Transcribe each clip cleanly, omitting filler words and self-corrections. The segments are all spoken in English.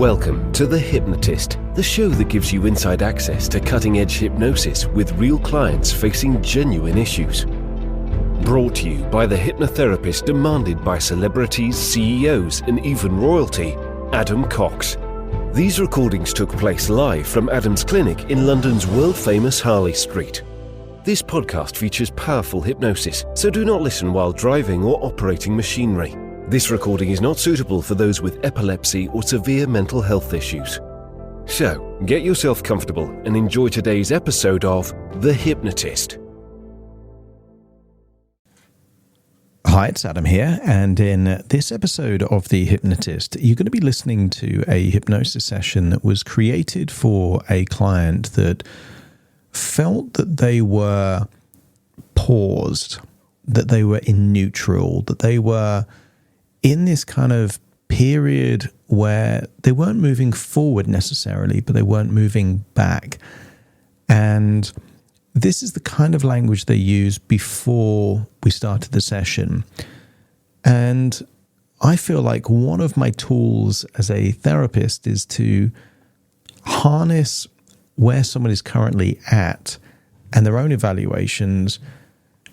Welcome to The Hypnotist, the show that gives you inside access to cutting-edge hypnosis with real clients facing genuine issues. Brought to you by the hypnotherapist demanded by celebrities, CEOs, and even royalty, Adam Cox. These recordings took place live from Adam's clinic in London's world-famous Harley Street. This podcast features powerful hypnosis, so do not listen while driving or operating machinery. This recording is not suitable for those with epilepsy or severe mental health issues. So, get yourself comfortable and enjoy today's episode of The Hypnotist. Hi, it's Adam here, and in this episode of The Hypnotist, you're going to be listening to a hypnosis session that was created for a client that felt that they were paused, that they were in neutral, that they were in this kind of period where they weren't moving forward necessarily, but they weren't moving back. And this is the kind of language they used before we started the session. And I feel like one of my tools as a therapist is to harness where someone is currently at and their own evaluations,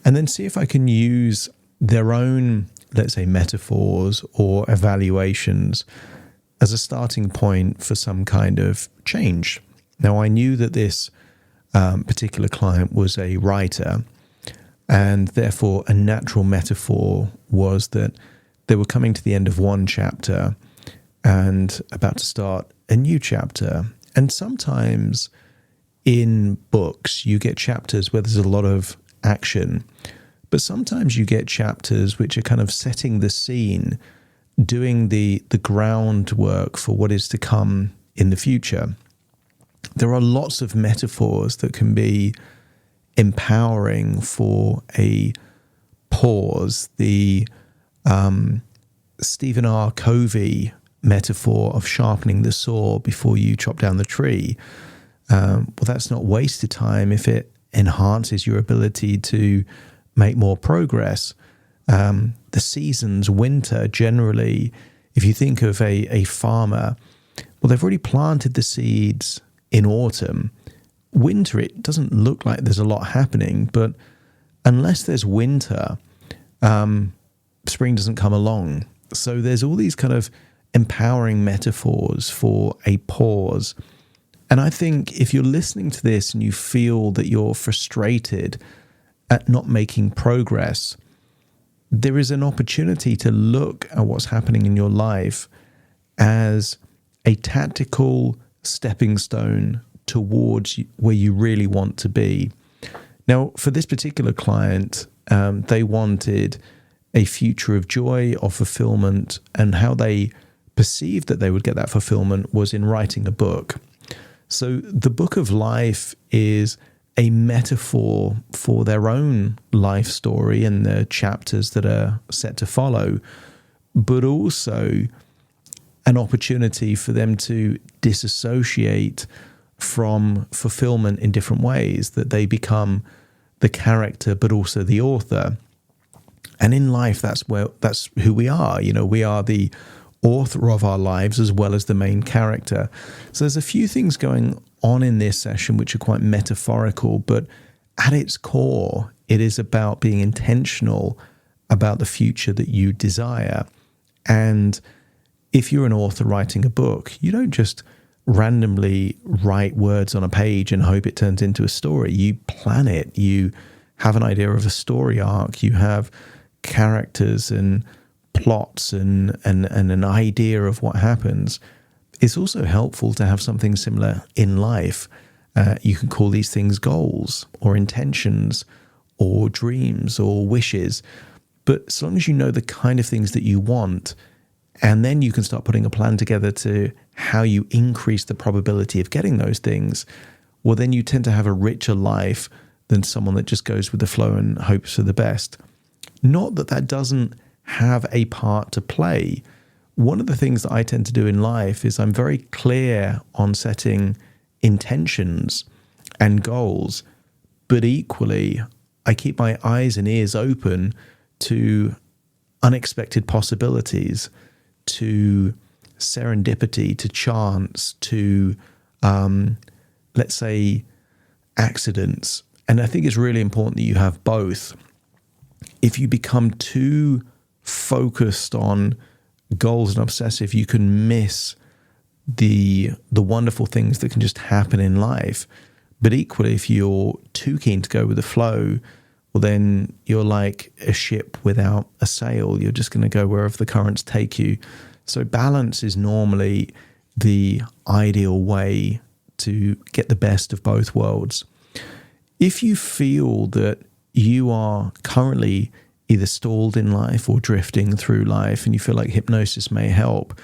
and then see if I can use their own, let's say, metaphors or evaluations as a starting point for some kind of change. Now, I knew that this particular client was a writer, and therefore a natural metaphor was that they were coming to the end of one chapter and about to start a new chapter. And sometimes in books, you get chapters where there's a lot of action, but sometimes you get chapters which are kind of setting the scene, doing the groundwork for what is to come in the future. There are lots of metaphors that can be empowering for a pause. The Stephen R. Covey metaphor of sharpening the saw before you chop down the tree. Well, that's not wasted time if it enhances your ability to make more progress. The seasons, winter, generally, if you think of a farmer, well, they've already planted the seeds in autumn. Winter, it doesn't look like there's a lot happening, but unless there's winter, spring doesn't come along. So there's all these kind of empowering metaphors for a pause. And I think if you're listening to this and you feel that you're frustrated at not making progress, there is an opportunity to look at what's happening in your life as a tactical stepping stone towards where you really want to be. Now, for this particular client, they wanted a future of joy, of fulfillment, and how they perceived that they would get that fulfillment was in writing a book. So the book of life is a metaphor for their own life story and the chapters that are set to follow, but also an opportunity for them to disassociate from fulfillment in different ways, that they become the character but also the author. And in life, that's who we are. You know, we are the author of our lives as well as the main character. So there's a few things going on in this session which are quite metaphorical, but at its core, it is about being intentional about the future that you desire. And if you're an author writing a book, you don't just randomly write words on a page and hope it turns into a story. You plan it. You have an idea of a story arc. You have characters and plots and an idea of what happens. It's also helpful to have something similar in life. You can call these things goals or intentions or dreams or wishes. But as long as you know the kind of things that you want, and then you can start putting a plan together to how you increase the probability of getting those things, well, then you tend to have a richer life than someone that just goes with the flow and hopes for the best. Not that that doesn't have a part to play. One of the things that I tend to do in life is I'm very clear on setting intentions and goals, but equally I keep my eyes and ears open to unexpected possibilities, to serendipity, to chance, to, let's say, accidents. And I think it's really important that you have both. If you become too focused on goals and obsessive, you can miss the wonderful things that can just happen in life. But equally, if you're too keen to go with the flow, well, then you're like a ship without a sail. You're just going to go wherever the currents take you. So balance is normally the ideal way to get the best of both worlds. If you feel that you are currently either stalled in life or drifting through life and you feel like hypnosis may help,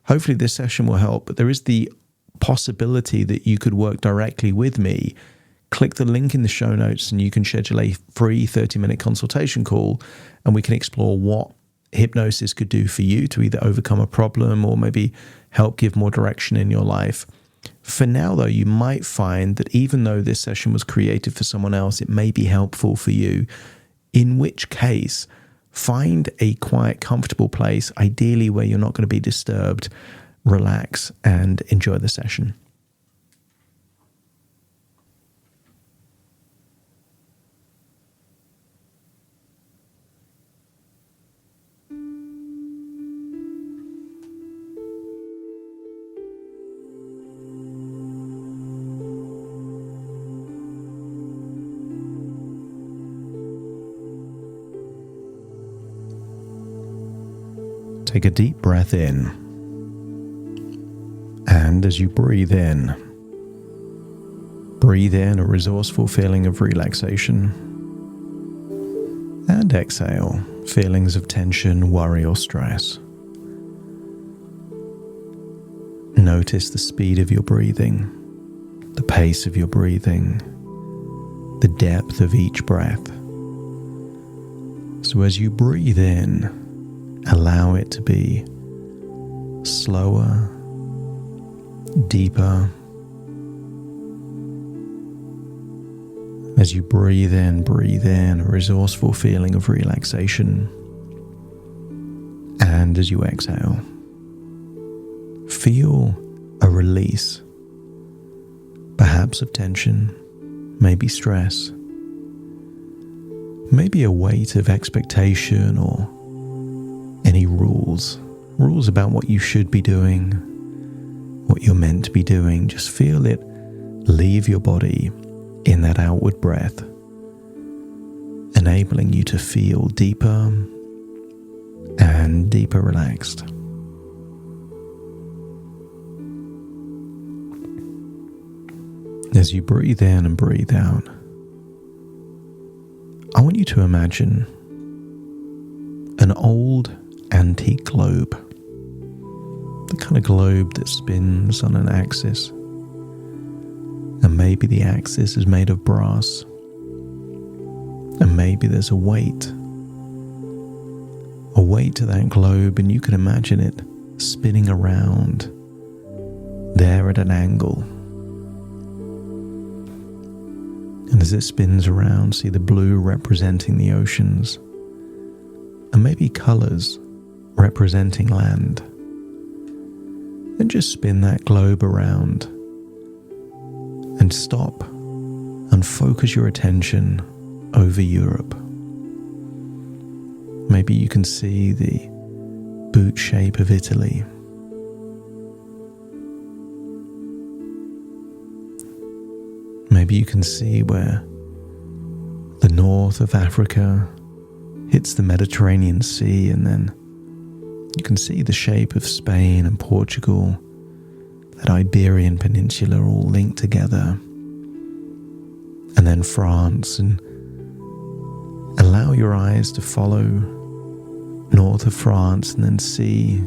hopefully this session will help. But there is the possibility that you could work directly with me. Click the link in the show notes and you can schedule a free 30-minute consultation call, and we can explore what hypnosis could do for you to either overcome a problem or maybe help give more direction in your life. For now, though, you might find that even though this session was created for someone else, it may be helpful for you, in which case, find a quiet, comfortable place, ideally where you're not going to be disturbed. Relax and enjoy the session. Take a deep breath in, and as you breathe in a resourceful feeling of relaxation, and exhale feelings of tension, worry, or stress. Notice the speed of your breathing, the pace of your breathing, the depth of each breath. So as you breathe in, allow it to be slower, deeper. As you breathe in a resourceful feeling of relaxation. And as you exhale, feel a release, perhaps of tension, maybe stress, maybe a weight of expectation or any rules about what you should be doing, what you're meant to be doing. Just feel it leave your body in that outward breath, enabling you to feel deeper and deeper relaxed. As you breathe in and breathe out, I want you to imagine an old antique globe, the kind of globe that spins on an axis, and maybe the axis is made of brass, and maybe there's a weight to that globe, and you can imagine it spinning around there at an angle. And as it spins around, see the blue representing the oceans, and maybe colors representing land. And just spin that globe around and stop and focus your attention over Europe. Maybe you can see the boot shape of Italy. Maybe you can see where the north of Africa hits the Mediterranean Sea, and then you can see the shape of Spain and Portugal, that Iberian Peninsula all linked together, and then France, and allow your eyes to follow north of France and then see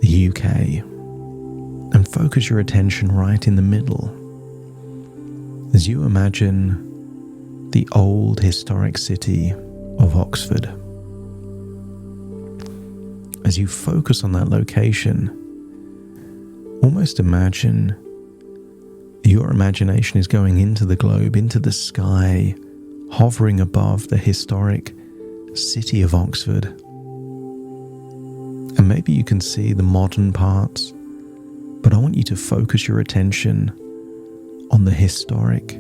the UK, and focus your attention right in the middle as you imagine the old historic city of Oxford. As you focus on that location, almost imagine your imagination is going into the globe, into the sky, hovering above the historic city of Oxford. And And maybe you can see the modern parts, but I want you to focus your attention on the historic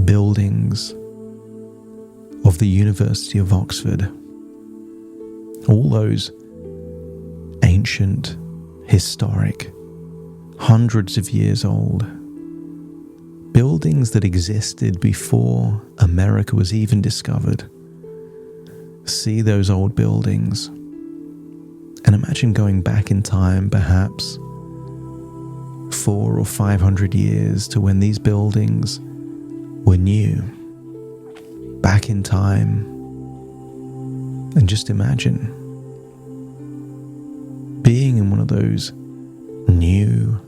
buildings of the University of Oxford. All those ancient, historic, hundreds of years old buildings that existed before America was even discovered. See those old buildings and imagine going back in time, perhaps 400 or 500 years to when these buildings were new. Back in time, and just imagine being in one of those new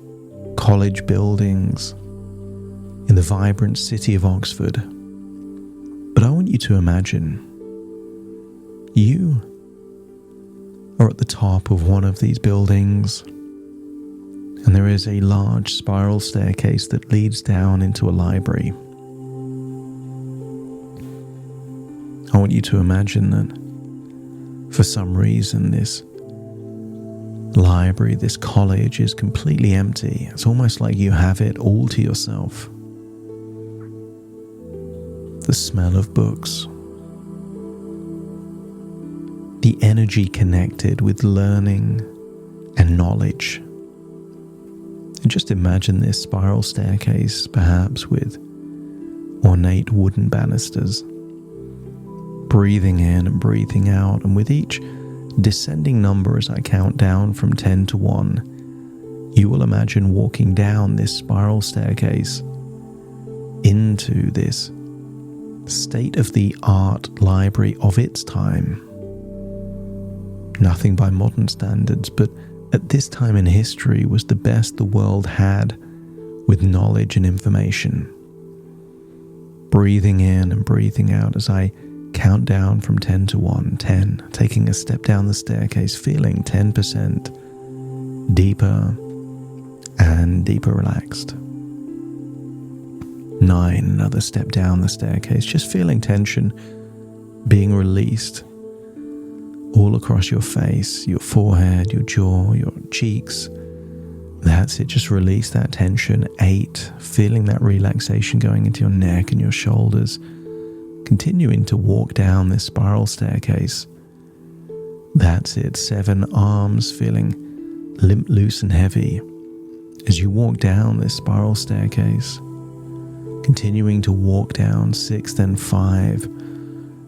college buildings in the vibrant city of Oxford. But I want you to imagine you are at the top of one of these buildings, and there is a large spiral staircase that leads down into a library. I want you to imagine that for some reason this library, this college is completely empty. It's almost like you have it all to yourself. The smell of books, the energy connected with learning and knowledge. And just imagine this spiral staircase, perhaps with ornate wooden banisters, breathing in and breathing out, and with each descending number as I count down from 10 to 1, you will imagine walking down this spiral staircase into this state-of-the-art library of its time. Nothing by modern standards, but at this time in history was the best the world had with knowledge and information. Breathing in and breathing out as I count down from 10 to 1. 10, taking a step down the staircase, feeling 10% deeper and deeper relaxed. 9, another step down the staircase, just feeling tension being released all across your face, your forehead, your jaw, your cheeks. That's it, just release that tension. 8, feeling that relaxation going into your neck and your shoulders. Continuing to walk down this spiral staircase. That's it. 7, arms feeling limp, loose and heavy as you walk down this spiral staircase. Continuing to walk down. 6, then 5.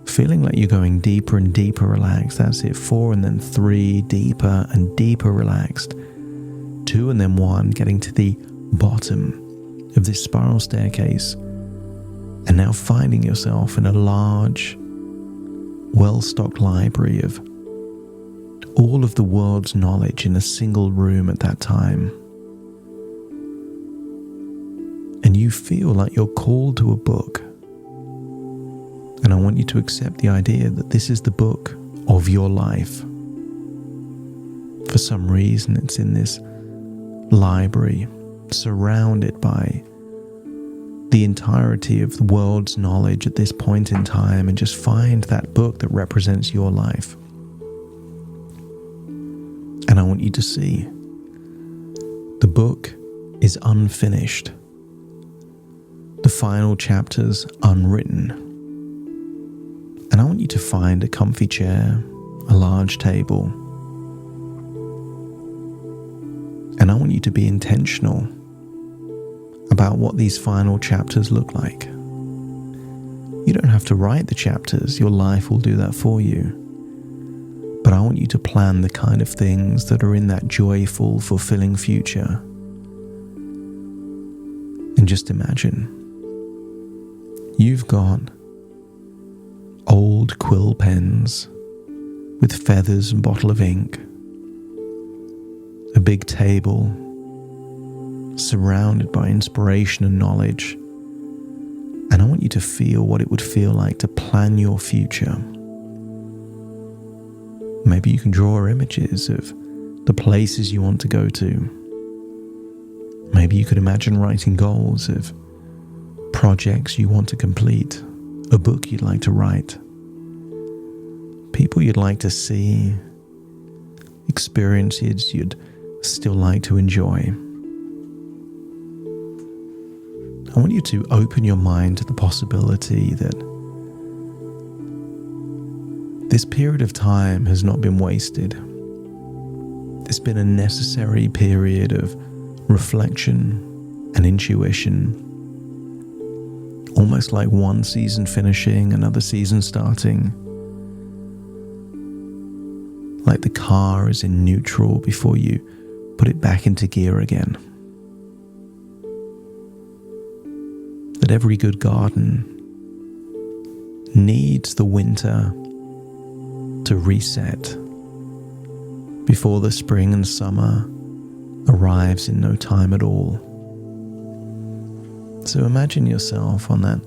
Feeling like you're going deeper and deeper relaxed. That's it. 4 and then 3, deeper and deeper relaxed. 2 and then 1, getting to the bottom of this spiral staircase. And now finding yourself in a large, well-stocked library of all of the world's knowledge in a single room at that time. And you feel like you're called to a book. And I want you to accept the idea that this is the book of your life. For some reason, it's in this library, surrounded by the entirety of the world's knowledge at this point in time, and just find that book that represents your life. And I want you to see the book is unfinished, the final chapters unwritten. And I want you to find a comfy chair, a large table, and I want you to be intentional about what these final chapters look like. You don't have to write the chapters, your life will do that for you. But I want you to plan the kind of things that are in that joyful, fulfilling future. And just imagine, you've got old quill pens with feathers and bottle of ink, a big table surrounded by inspiration and knowledge. And I want you to feel what it would feel like to plan your future. Maybe you can draw images of the places you want to go to. Maybe you could imagine writing goals of projects you want to complete, a book you'd like to write, people you'd like to see, experiences you'd still like to enjoy. I want you to open your mind to the possibility that this period of time has not been wasted. It's been a necessary period of reflection and intuition, almost like one season finishing, another season starting. Like the car is in neutral before you put it back into gear again. That every good garden needs the winter to reset before the spring and summer arrives in no time at all. So imagine yourself on that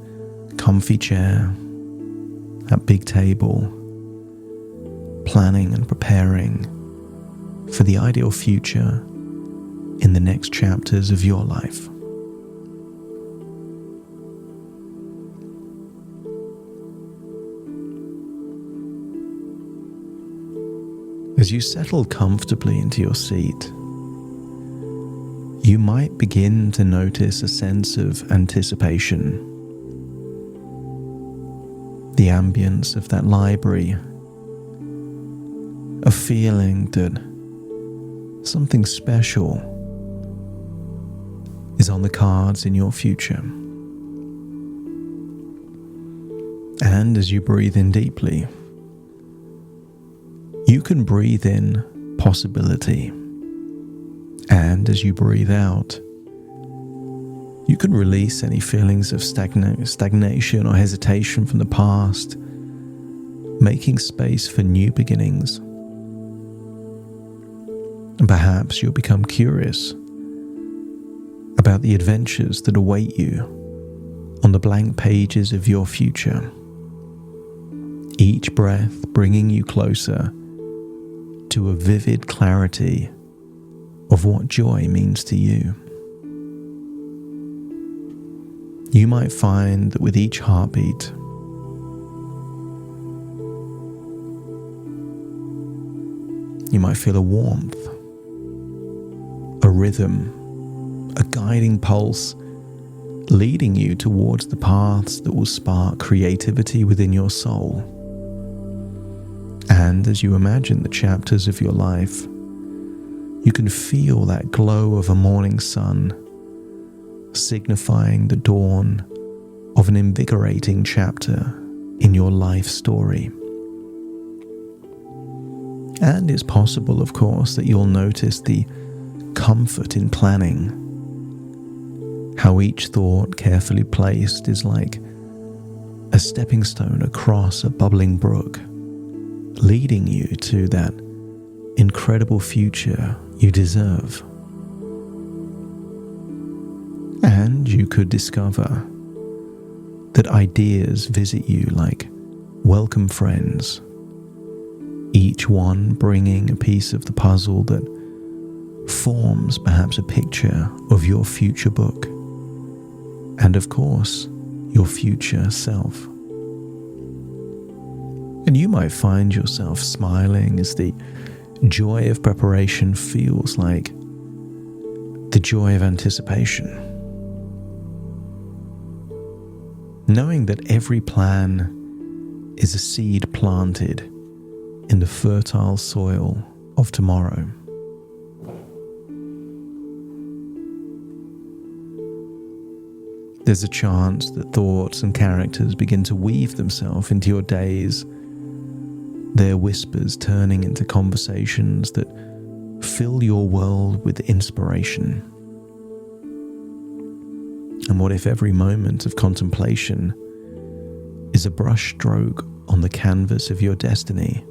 comfy chair, that big table, planning and preparing for the ideal future in the next chapters of your life. As you settle comfortably into your seat, you might begin to notice a sense of anticipation. The ambience of that library, a feeling that something special is on the cards in your future. And as you breathe in deeply, you can breathe in possibility, and as you breathe out, you can release any feelings of stagnation or hesitation from the past, making space for new beginnings. And perhaps you'll become curious about the adventures that await you on the blank pages of your future, each breath bringing you closer to a vivid clarity of what joy means to you. You might find that with each heartbeat, you might feel a warmth, a rhythm, a guiding pulse leading you towards the paths that will spark creativity within your soul. And as you imagine the chapters of your life, you can feel that glow of a morning sun, signifying the dawn of an invigorating chapter in your life story. And it's possible, of course, that you'll notice the comfort in planning, how each thought carefully placed is like a stepping stone across a bubbling brook, leading you to that incredible future you deserve. And you could discover that ideas visit you like welcome friends, each one bringing a piece of the puzzle that forms perhaps a picture of your future book, and of course, your future self. And you might find yourself smiling as the joy of preparation feels like the joy of anticipation. Knowing that every plan is a seed planted in the fertile soil of tomorrow. There's a chance that thoughts and characters begin to weave themselves into your days, their whispers turning into conversations that fill your world with inspiration. And what if every moment of contemplation is a brushstroke on the canvas of your destiny,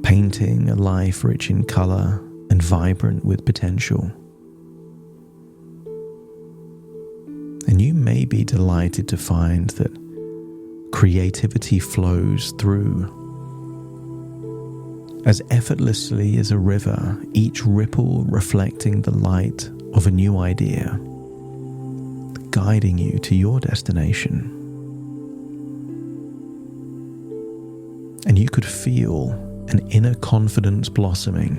painting a life rich in color and vibrant with potential? And you may be delighted to find that creativity flows through as effortlessly as a river, each ripple reflecting the light of a new idea, guiding you to your destination. And you could feel an inner confidence blossoming,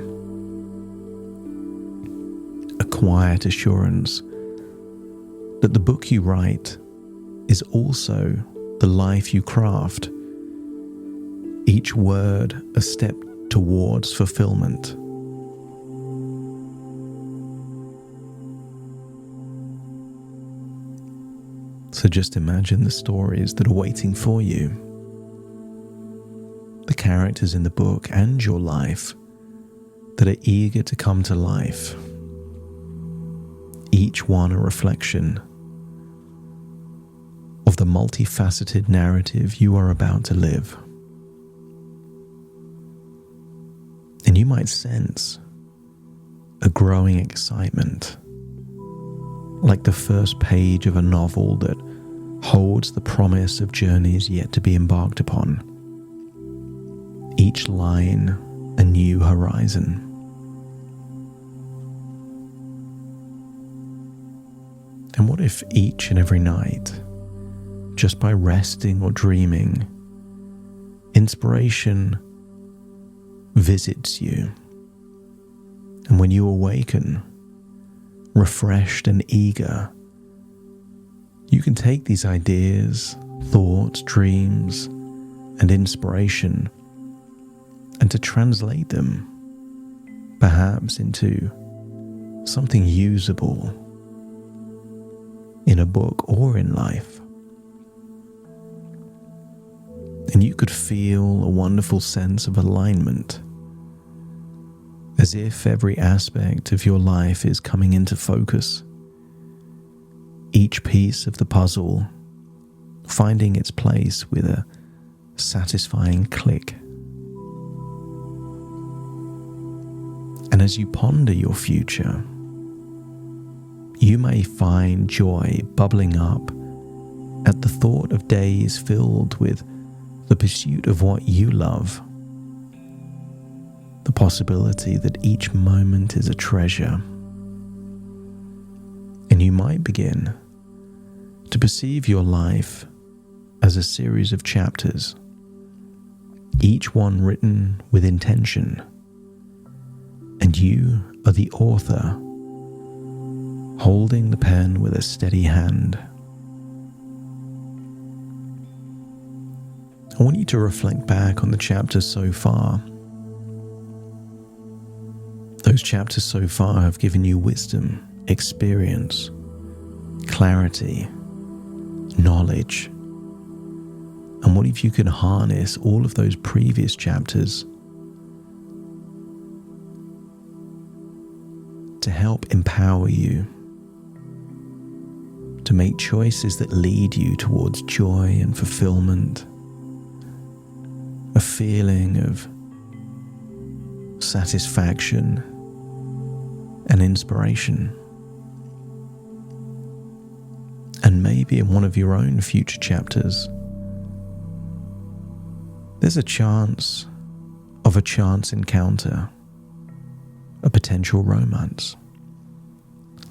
a quiet assurance that the book you write is also the life you craft, each word a step towards fulfillment. So just imagine the stories that are waiting for you, the characters in the book and your life that are eager to come to life, each one a reflection of the multifaceted narrative you are about to live. And you might sense a growing excitement, like the first page of a novel that holds the promise of journeys yet to be embarked upon. Each line a new horizon. And what if each and every night, just by resting or dreaming, inspiration visits you, and when you awaken, refreshed and eager, you can take these ideas, thoughts, dreams, and inspiration and to translate them perhaps into something usable in a book or in life. And you could feel a wonderful sense of alignment, as if every aspect of your life is coming into focus, each piece of the puzzle finding its place with a satisfying click. And as you ponder your future, you may find joy bubbling up at the thought of days filled with the pursuit of what you love, the possibility that each moment is a treasure. And you might begin to perceive your life as a series of chapters, each one written with intention, and you are the author, holding the pen with a steady hand. I want you to reflect back on the chapters so far. Those chapters so far have given you wisdom, experience, clarity, knowledge. And what if you can harness all of those previous chapters to help empower you to make choices that lead you towards joy and fulfillment, a feeling of satisfaction and inspiration. And maybe in one of your own future chapters, there's a chance of a chance encounter, a potential romance,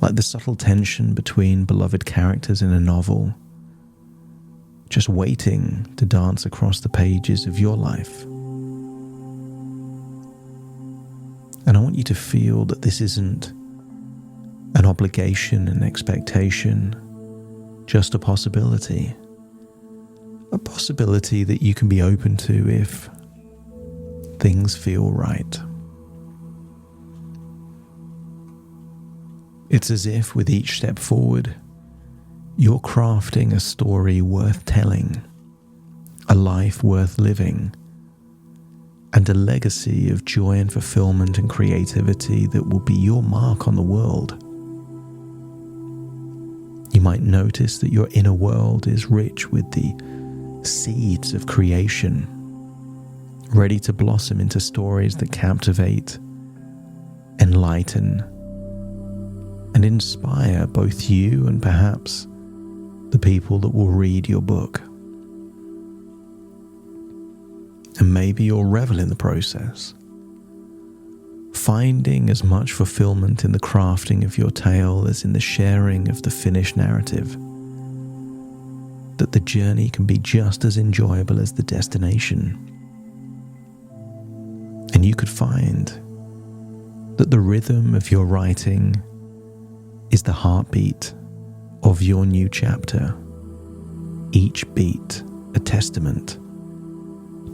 like the subtle tension between beloved characters in a novel, just waiting to dance across the pages of your life. And I want you to feel that this isn't an obligation, an expectation, just a possibility that you can be open to if things feel right. It's as if with each step forward, you're crafting a story worth telling, a life worth living, and a legacy of joy and fulfillment and creativity that will be your mark on the world. You might notice that your inner world is rich with the seeds of creation, ready to blossom into stories that captivate, enlighten, and inspire both you and perhaps the people that will read your book. And maybe you'll revel in the process, finding as much fulfillment in the crafting of your tale as in the sharing of the finished narrative, that the journey can be just as enjoyable as the destination. And you could find that the rhythm of your writing is the heartbeat of your new chapter, each beat a testament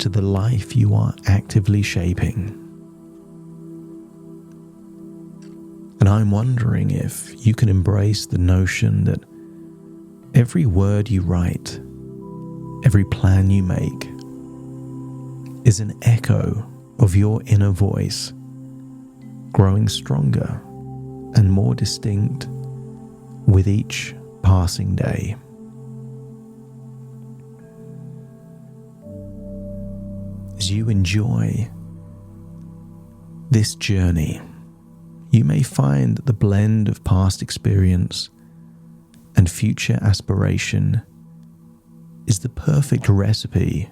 to the life you are actively shaping. And I'm wondering if you can embrace the notion that every word you write, every plan you make, is an echo of your inner voice, growing stronger and more distinct with each passing day. As you enjoy this journey, you may find that the blend of past experience and future aspiration is the perfect recipe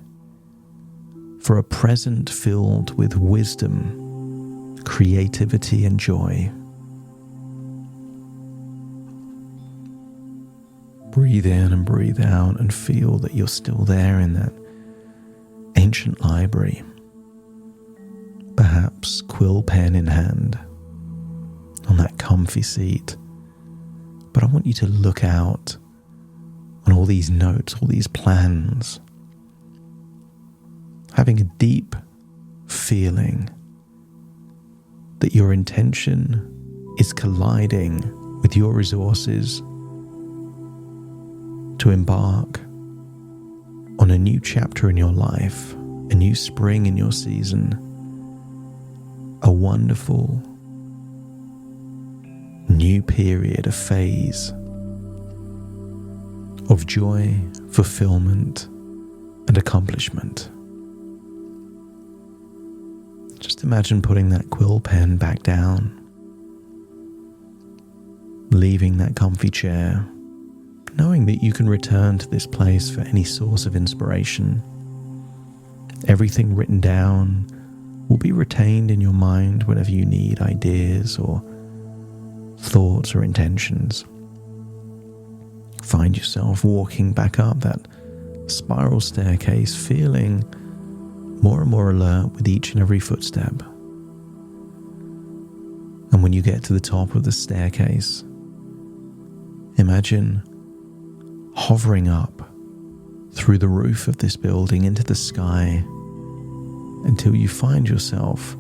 for a present filled with wisdom, creativity, and joy. Breathe in and breathe out and feel that you're still there in that ancient library, perhaps quill pen in hand, on that comfy seat. But I want you to look out on all these notes, all these plans, having a deep feeling that your intention is colliding with your resources to embark on a new chapter in your life, a new spring in your season, a wonderful new period, a phase of joy, fulfillment, and accomplishment. Just imagine putting that quill pen back down, leaving that comfy chair, knowing that you can return to this place for any source of inspiration. Everything written down will be retained in your mind whenever you need ideas or thoughts or intentions. Find yourself walking back up that spiral staircase, feeling more and more alert with each and every footstep. And when you get to the top of the staircase, imagine hovering up through the roof of this building into the sky until you find yourself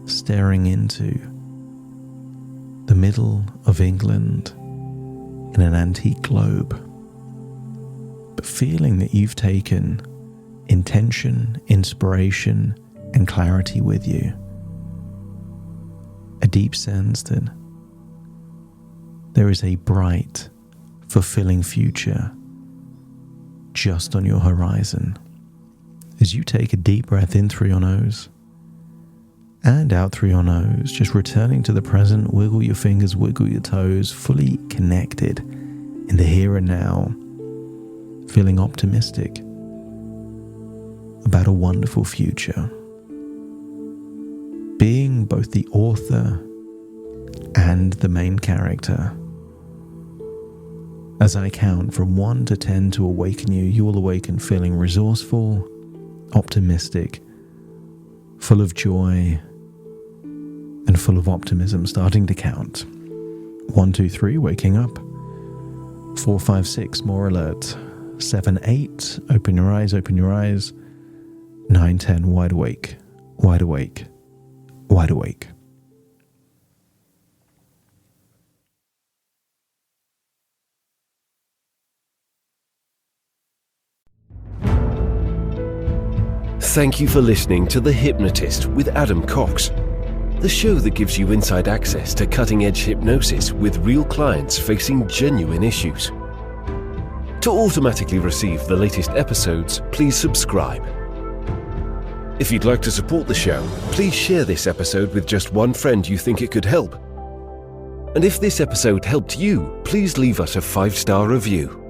staring into the middle of England in an antique globe, but feeling that you've taken intention, inspiration, and clarity with you. A deep sense that there is a bright, fulfilling future just on your horizon. As you take a deep breath in through your nose and out through your nose, just returning to the present, wiggle your fingers, wiggle your toes, fully connected in the here and now, feeling optimistic about a wonderful future. Being both the author and the main character. As I count from 1 to 10 to awaken you, you will awaken feeling resourceful, optimistic, full of joy, and full of optimism, starting to count. 1, 2, 3, waking up. 4, 5, 6, more alert. 7, 8, open your eyes, open your eyes. 9, 10, wide awake, wide awake, wide awake. Thank you for listening to The Hypnotist with Adam Cox, the show that gives you inside access to cutting-edge hypnosis with real clients facing genuine issues. To automatically receive the latest episodes, please subscribe. If you'd like to support the show, please share this episode with just one friend you think it could help. And if this episode helped you, please leave us a 5-star review.